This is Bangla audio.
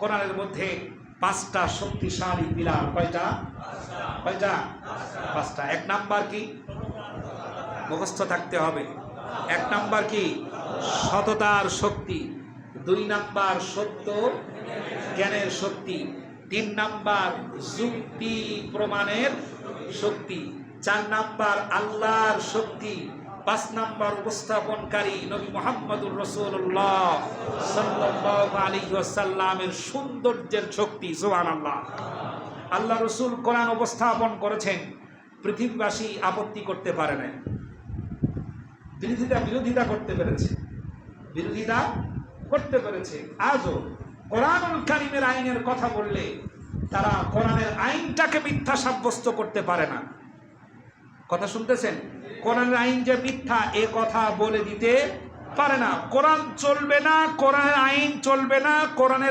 কোরআনের মধ্যে 5টা শক্তিশালী পিলার। কয়টা? কয়টা? 5টা। 1 নাম্বার কি? মুখস্থ থাকতে হবে। 1 নাম্বার কি? সততার শক্তি। 2 নাম্বার সত্য জ্ঞানের শক্তি। 3 নাম্বার যুক্তি প্রমাণের শক্তি। 4 নাম্বার আল্লাহর শক্তি। 5 নাম্বার উপস্থাপনকারী নবী মুহাম্মদুর রাসূলুল্লাহ সাল্লাল্লাহু আলাইহি ওয়াসাল্লামের সৌন্দর্যের শক্তি। সুবহানাল্লাহ। আল্লাহ রাসূল কোরআন উপস্থাপন করেছেন, পৃথিবীবাসী আপত্তি করতে পারে না, বিরোধিতা করতে পেরেছে, বিরোধিতা করতে পেরেছে। আজও কোরআনুল কারীমের আইনের কথা বললে তারা কোরআনের আইনটাকে মিথ্যা সাব্যস্ত করতে পারে না। কথা শুনতেছেন? কোরআনের আইন যে মিথ্যা এ কথা বলে দিতে পারে না। কোরআন চলবে না, কোরআনের আইন চলবে না, কোরআনের